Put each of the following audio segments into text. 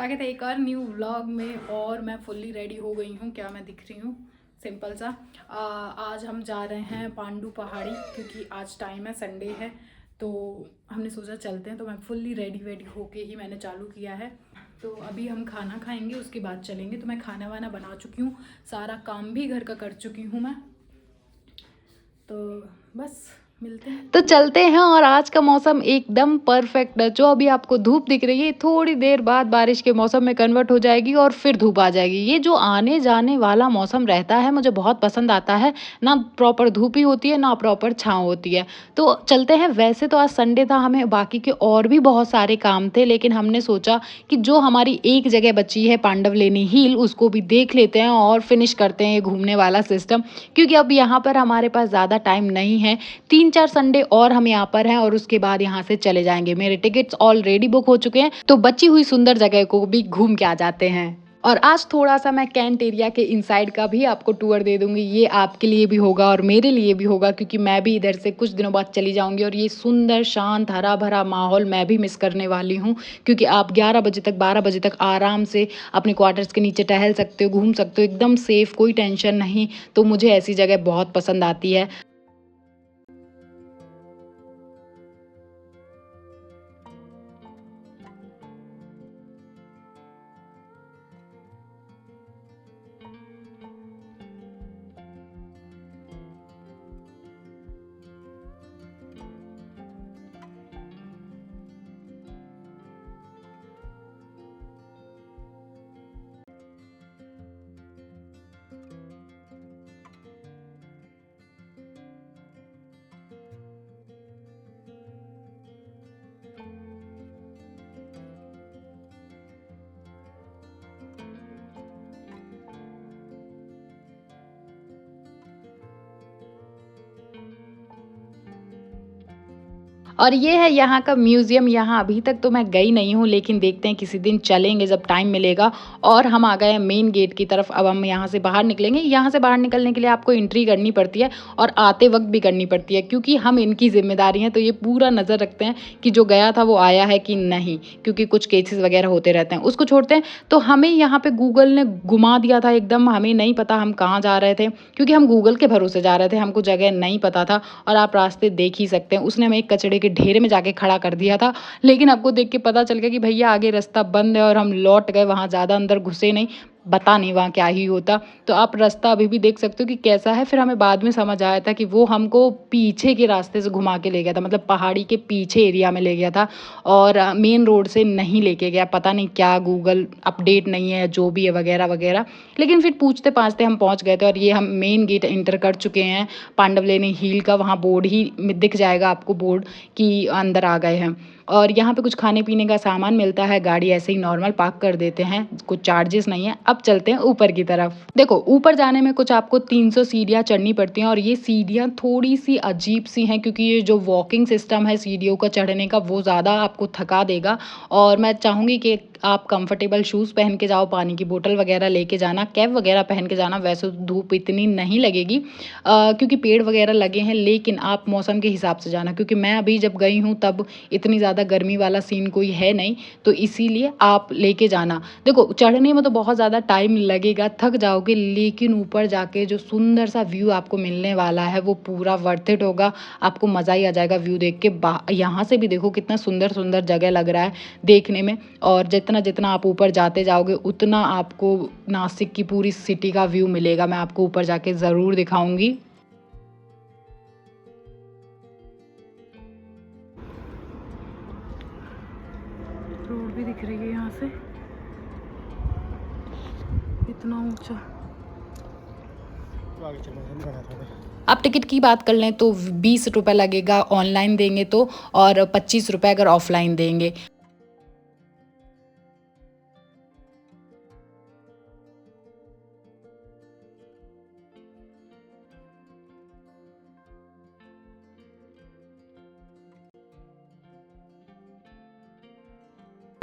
स्वागत है एक और न्यू व्लॉग में। और मैं फुल्ली रेडी हो गई हूँ। क्या मैं दिख रही हूँ? सिंपल सा। आज हम जा रहे हैं पांडू पहाड़ी, क्योंकि आज टाइम है, संडे है, तो हमने सोचा चलते हैं। तो मैं फुल्ली रेडी वेडी होके ही मैंने चालू किया है। तो अभी हम खाना खाएंगे, उसके बाद चलेंगे। तो मैं खाना वाना बना चुकी हूँ, सारा काम भी घर का कर चुकी हूँ मैं। तो बस मिलते हैं। तो चलते हैं। और आज का मौसम एकदम परफेक्ट है। जो अभी आपको धूप दिख रही है थोड़ी देर बाद बारिश के मौसम में कन्वर्ट हो जाएगी और फिर धूप आ जाएगी। ये जो आने जाने वाला मौसम रहता है मुझे बहुत पसंद आता है। ना प्रॉपर धूप ही होती है ना प्रॉपर छाँव होती है। तो चलते हैं। वैसे तो आज संडे था, हमें बाकी के और भी बहुत सारे काम थे, लेकिन हमने सोचा कि जो हमारी एक जगह बची है पांडवलेनी हिल उसको भी देख लेते हैं और फिनिश करते हैं ये घूमने वाला सिस्टम। क्योंकि अब यहाँ पर हमारे पास ज़्यादा टाइम नहीं है। 3-4 संडे और हम यहाँ पर हैं और उसके बाद यहाँ से चले जाएंगे। मेरे टिकट्स ऑलरेडी बुक हो चुके हैं, तो बची हुई सुंदर जगह को भी घूम के आ जाते हैं। और आज थोड़ा सा मैं कैंट एरिया के इनसाइड का भी आपको टूर दे दूंगी। ये आपके लिए भी होगा और मेरे लिए भी होगा, क्योंकि मैं भी इधर से कुछ दिनों बाद चली जाऊंगी और ये सुंदर शांत हरा भरा माहौल मैं भी मिस करने वाली हूँ। क्योंकि आप 11 बजे तक 12 बजे तक आराम से अपने क्वार्टर्स के नीचे टहल सकते हो, घूम सकते हो, एकदम सेफ, कोई टेंशन नहीं। तो मुझे ऐसी जगह बहुत पसंद आती है। और ये है यहाँ का म्यूज़ियम। यहाँ अभी तक तो मैं गई नहीं हूँ, लेकिन देखते हैं किसी दिन चलेंगे जब टाइम मिलेगा। और हम आ गए हैं मेन गेट की तरफ। अब हम यहाँ से बाहर निकलेंगे। यहाँ से बाहर निकलने के लिए आपको एंट्री करनी पड़ती है और आते वक्त भी करनी पड़ती है, क्योंकि हम इनकी जिम्मेदारी हैं। तो ये पूरा नज़र रखते हैं कि जो गया था वो आया है कि नहीं, क्योंकि कुछ केसेस वगैरह होते रहते हैं। उसको छोड़ते हैं। तो हमें यहाँ पे गूगल ने घुमा दिया था एकदम। हमें नहीं पता हम कहाँ जा रहे थे, क्योंकि हम गूगल के भरोसे जा रहे थे, हमको जगह नहीं पता था। और आप रास्ते देख ही सकते हैं, उसने हमें एक कचड़े के ढेर में जाके खड़ा कर दिया था। लेकिन आपको देख के पता चल गया कि भैया आगे रास्ता बंद है, और हम लौट गए, वहाँ ज़्यादा अंदर घुसे नहीं। पता नहीं वहाँ क्या ही होता। तो आप रास्ता अभी भी देख सकते हो कि कैसा है। फिर हमें बाद में समझ आया था कि वो हमको पीछे के रास्ते से घुमा के ले गया था, मतलब पहाड़ी के पीछे एरिया में ले गया था, और मेन रोड से नहीं लेके गया। पता नहीं क्या, गूगल अपडेट नहीं है, जो भी है वगैरह वगैरह। लेकिन फिर पूछते पाछते हम पहुँच गए थे, और ये हम मेन गेट इंटर कर चुके हैं पांडवलेनी हिल का। वहाँ बोर्ड ही दिख जाएगा आपको, बोर्ड कि अंदर आ गए हैं। और यहाँ पे कुछ खाने पीने का सामान मिलता है। गाड़ी ऐसे ही नॉर्मल पार्क कर देते हैं, कुछ चार्जेस नहीं है। अब चलते हैं ऊपर की तरफ। देखो, ऊपर जाने में कुछ आपको 300 सीढ़ियाँ चढ़नी पड़ती हैं, और ये सीढ़ियाँ थोड़ी सी अजीब सी हैं, क्योंकि ये जो वॉकिंग सिस्टम है सीढ़ियों का चढ़ने का, वो ज़्यादा आपको थका देगा। और मैं चाहूँगी कि आप कंफर्टेबल शूज़ पहन के जाओ, पानी की बोतल वगैरह लेके जाना, कैप वगैरह पहन के जाना। वैसे तो धूप इतनी नहीं लगेगी, क्योंकि पेड़ वगैरह लगे हैं। लेकिन आप मौसम के हिसाब से जाना, क्योंकि मैं अभी जब गई हूँ तब इतनी ज़्यादा गर्मी वाला सीन कोई है नहीं, तो इसीलिए आप लेके जाना। देखो, चढ़ने में तो बहुत ज़्यादा टाइम लगेगा, थक जाओगे, लेकिन ऊपर जाके जो सुंदर सा व्यू आपको मिलने वाला है वो पूरा वर्थ इट होगा। आपको मज़ा ही आ जाएगा व्यू देख के। यहाँ से भी देखो कितना सुंदर सुंदर जगह लग रहा है देखने में। और जितना जितना आप ऊपर जाते जाओगे उतना आपको नासिक की पूरी सिटी का व्यू मिलेगा। मैं आपको ऊपर जाके ज़रूर दिखाऊंगी। रोड भी दिख रही है यहाँ से, इतना ऊंचा। आप टिकट की बात कर लें तो 20 रुपये लगेगा ऑनलाइन देंगे तो, और 25 रुपये अगर ऑफलाइन देंगे।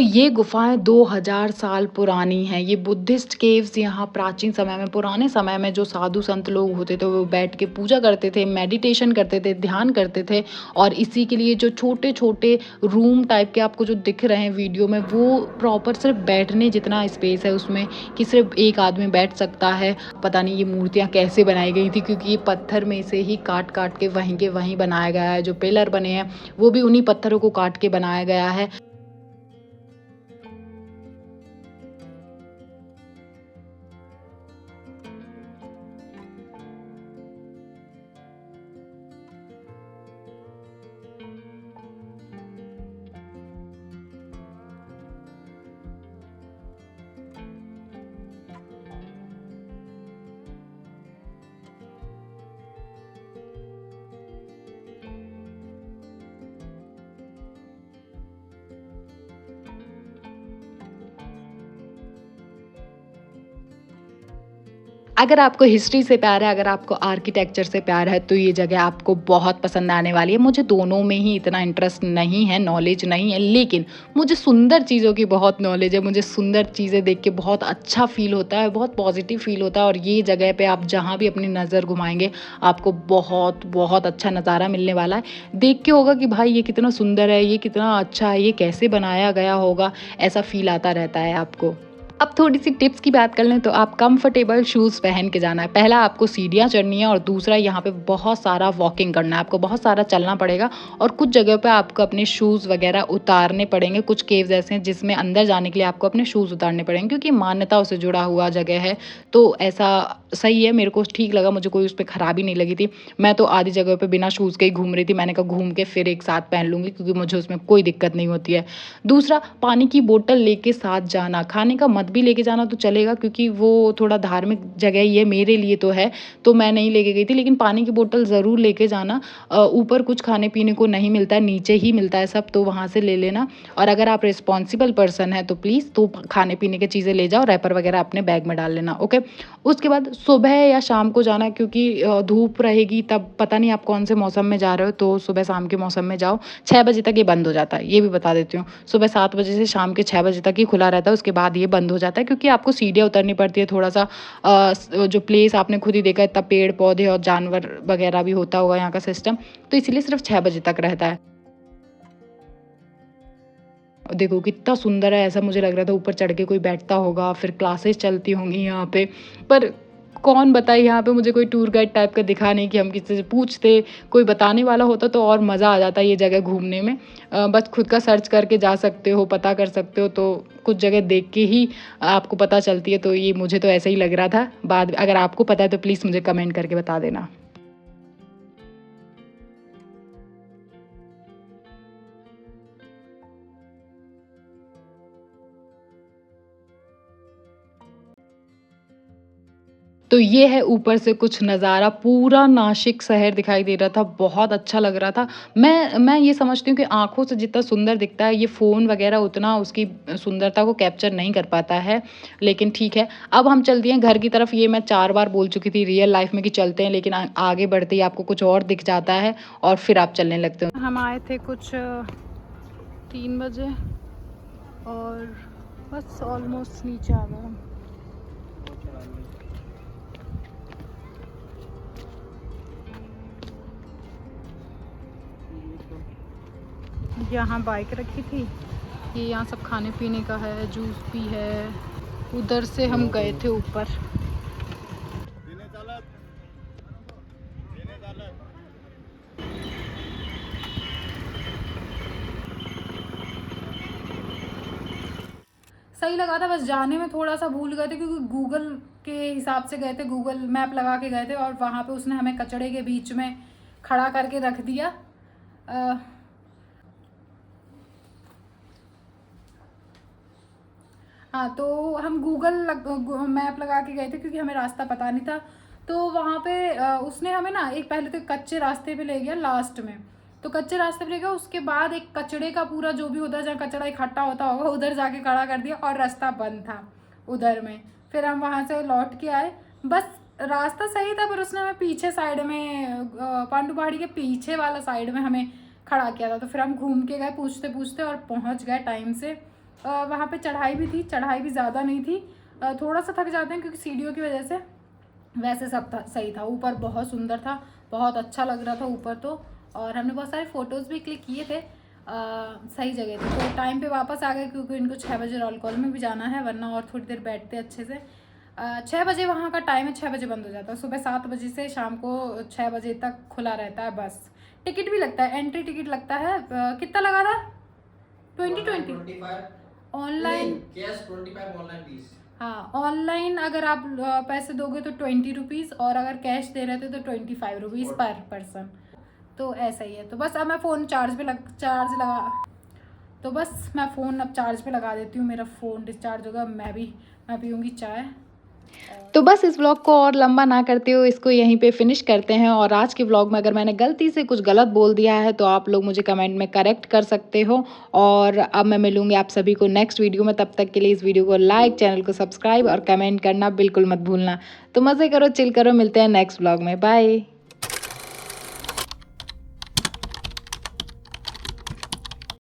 ये गुफाएँ 2000 साल पुरानी हैं। ये बुद्धिस्ट केव्स यहाँ प्राचीन समय में, पुराने समय में जो साधु संत लोग होते थे, वो बैठ के पूजा करते थे, मेडिटेशन करते थे, ध्यान करते थे। और इसी के लिए जो छोटे-छोटे रूम टाइप के आपको जो दिख रहे हैं वीडियो में, वो प्रॉपर सिर्फ़ बैठने जितना स्पेस है उसमें कि सिर्फ़ एक आदमी बैठ सकता है। पता नहीं ये मूर्तियाँ कैसे बनाई गई थी, क्योंकि ये पत्थर में से ही काट-काट के वहीं के वहीं बनाया गया है। जो पिलर बने हैं, वो भी उन्हीं पत्थरों को काट के बनाया गया है। अगर आपको हिस्ट्री से प्यार है, अगर आपको आर्किटेक्चर से प्यार है, तो ये जगह आपको बहुत पसंद आने वाली है। मुझे दोनों में ही इतना इंटरेस्ट नहीं है, नॉलेज नहीं है, लेकिन मुझे सुंदर चीज़ों की बहुत नॉलेज है। मुझे सुंदर चीज़ें देख के बहुत अच्छा फ़ील होता है, बहुत पॉजिटिव फ़ील होता है। और ये जगह पे आप जहाँ भी अपनी नज़र घुमाएँगे, आपको बहुत, बहुत अच्छा नज़ारा मिलने वाला है। देख के होगा कि भाई ये कितना सुंदर है, ये कितना अच्छा है, ये कैसे बनाया गया होगा, ऐसा फ़ील आता रहता है आपको। अब थोड़ी-सी टिप्स की बात कर लें, तो आप कंफर्टेबल शूज़ पहन के जाना है। पहला, आपको सीढ़ियाँ चढ़नी है, और दूसरा, यहाँ पे बहुत सारा वॉकिंग करना है। आपको बहुत सारा चलना पड़ेगा, और कुछ जगह पे आपको अपने शूज़ वगैरह उतारने पड़ेंगे। कुछ केव्स ऐसे हैं जिसमें अंदर जाने के लिए आपको अपने शूज़ उतारने पड़ेंगे, क्योंकि मान्यताओं से जुड़ा हुआ जगह है। तो ऐसा सही है, मेरे को ठीक लगा, मुझे कोई उसपे खराबी नहीं लगी थी। मैं तो आधी जगह पे बिना शूज़ के ही घूम रही थी। मैंने कहा घूम के फिर एक साथ पहन लूँगी, क्योंकि मुझे उसमें कोई दिक्कत नहीं होती है। दूसरा, पानी की बोतल लेके साथ जाना। खाने का मत भी लेके जाना तो चलेगा, क्योंकि वो थोड़ा धार्मिक जगह ही है, मेरे लिए तो है, तो मैं नहीं लेके गई थी। लेकिन पानी की बोतल ज़रूर लेके जाना। ऊपर कुछ खाने-पीने को नहीं मिलता है, नीचे ही मिलता है सब, तो वहाँ से ले लेना। और अगर आप रिस्पॉन्सिबल पर्सन हैं, तो प्लीज़ तो खाने-पीने की चीज़ें ले जाओ, रैपर वगैरह अपने बैग में डाल लेना, ओके? उसके बाद सुबह या शाम को जाना, क्योंकि धूप रहेगी तब, पता नहीं आप कौन से मौसम में जा रहे हो, तो सुबह-शाम के मौसम में जाओ। 6 बजे तक ये बंद हो जाता है, ये भी बता देती हूँ। सुबह 7 बजे से शाम के 6 बजे तक ही खुला रहता है, उसके बाद ये बंद हो जाता है, क्योंकि आपको सीढ़ियाँ उतरनी पड़ती है थोड़ा-सा। जो प्लेस आपने खुद ही देखा है, इतना पेड़-पौधे और जानवर वगैरह भी होता होगा यहाँ का सिस्टम, तो इसीलिए सिर्फ़ 6 बजे तक रहता है। देखो कितना सुंदर है, ऐसा मुझे लग रहा था ऊपर चढ़ के कोई बैठता होगा, फिर क्लासेस चलती होंगी यहाँ पे। पर कौन बताए, यहाँ पे मुझे कोई टूर गाइड टाइप का दिखा नहीं कि हम किसी से पूछते, कोई बताने वाला होता तो और मज़ा आ जाता ये जगह घूमने में। बस खुद का सर्च करके जा सकते हो, पता कर सकते हो, तो कुछ जगह देख के ही आपको पता चलती है, तो ये मुझे तो ऐसा ही लग रहा था। बाद अगर आपको पता है तो प्लीज़ मुझे कमेंट करके बता देना। तो ये है ऊपर से कुछ नज़ारा, पूरा नासिक शहर दिखाई दे रहा था, बहुत अच्छा लग रहा था। मैं ये समझती हूँ कि आँखों से जितना सुंदर दिखता है, ये फ़ोन वग़ैरह उतना उसकी सुंदरता को कैप्चर नहीं कर पाता है, लेकिन ठीक है। अब हम चलते हैं घर की तरफ, ये मैं 4 बार बोल चुकी थी रियल लाइफ़ में कि चलते हैं, लेकिन आगे बढ़ते ही आपको कुछ और दिख जाता है, और फिर आप चलने लगते हो। हम आए थे कुछ 3 बजे, और बस ऑलमोस्ट नीचे आ गए हम। यहाँ बाइक रखी थी, ये यहाँ सब खाने पीने का है, जूस भी है। उधर से हम गए थे ऊपर। सही लगा था, बस जाने में थोड़ा सा भूल गए थे, क्योंकि गूगल के हिसाब से गए थे, गूगल मैप लगा के गए थे, और वहाँ पे उसने हमें कचड़े के बीच में खड़ा करके रख दिया। हाँ, तो हम गूगल मैप लगा के गए थे, क्योंकि हमें रास्ता पता नहीं था। तो वहाँ पे उसने हमें ना एक पहले तो कच्चे रास्ते पे ले गया लास्ट में, तो कच्चे रास्ते पे ले गया, उसके बाद एक कचड़े का पूरा जो भी होता है, जहाँ कचड़ा इकट्ठा होता होगा, उधर जाके खड़ा कर दिया, और रास्ता बंद था उधर में। फिर हम वहाँ से लौट के आए। बस रास्ता सही था, पर उसने हमें पीछे साइड में, पांडू पहाड़ी के पीछे वाला साइड में हमें खड़ा किया था। तो फिर हम घूम के गए पूछते पूछते, और पहुँच गए टाइम से। वहाँ पे चढ़ाई भी थी, चढ़ाई भी ज़्यादा नहीं थी। थोड़ा सा थक जाते हैं क्योंकि सीढ़ियों की वजह से, वैसे सब था, सही था। ऊपर बहुत सुंदर था, बहुत अच्छा लग रहा था ऊपर तो। और हमने बहुत सारे फ़ोटोज़ भी क्लिक किए थे। सही जगह थी। तो टाइम पे वापस आ गए क्योंकि इनको 6 बजे रोल कॉल में भी जाना है, वरना और थोड़ी देर बैठते अच्छे से। 6 बजे वहाँ का टाइम है, 6 बजे बंद हो जाता है। सुबह 7 बजे से शाम को 6 बजे तक खुला रहता है बस। टिकट भी लगता है, एंट्री टिकट लगता है। कितना लगा था? 20 ऑनलाइन। Cash 25, online 20। हाँ, ऑनलाइन अगर आप पैसे दोगे तो 20 रुपीज़, और अगर कैश दे रहे थे तो 25 रुपीज़ पर पर्सन। तो ऐसा ही है। तो बस अब मैं फ़ोन चार्ज पे लगा देती हूँ। मेरा फ़ोन डिस्चार्ज होगा, मैं पीऊँगी चाय। तो बस इस व्लॉग को और लंबा ना करते हुए इसको यहीं पे फिनिश करते हैं। और आज के व्लॉग में अगर मैंने गलती से कुछ गलत बोल दिया है तो आप लोग मुझे कमेंट में करेक्ट कर सकते हो। और अब मैं मिलूंगी आप सभी को नेक्स्ट वीडियो में। तब तक के लिए इस वीडियो को लाइक, चैनल को सब्सक्राइब और कमेंट करना बिल्कुल मत भूलना। तो मज़े करो, चिल करो, मिलते हैं नेक्स्ट व्लॉग में। बाय।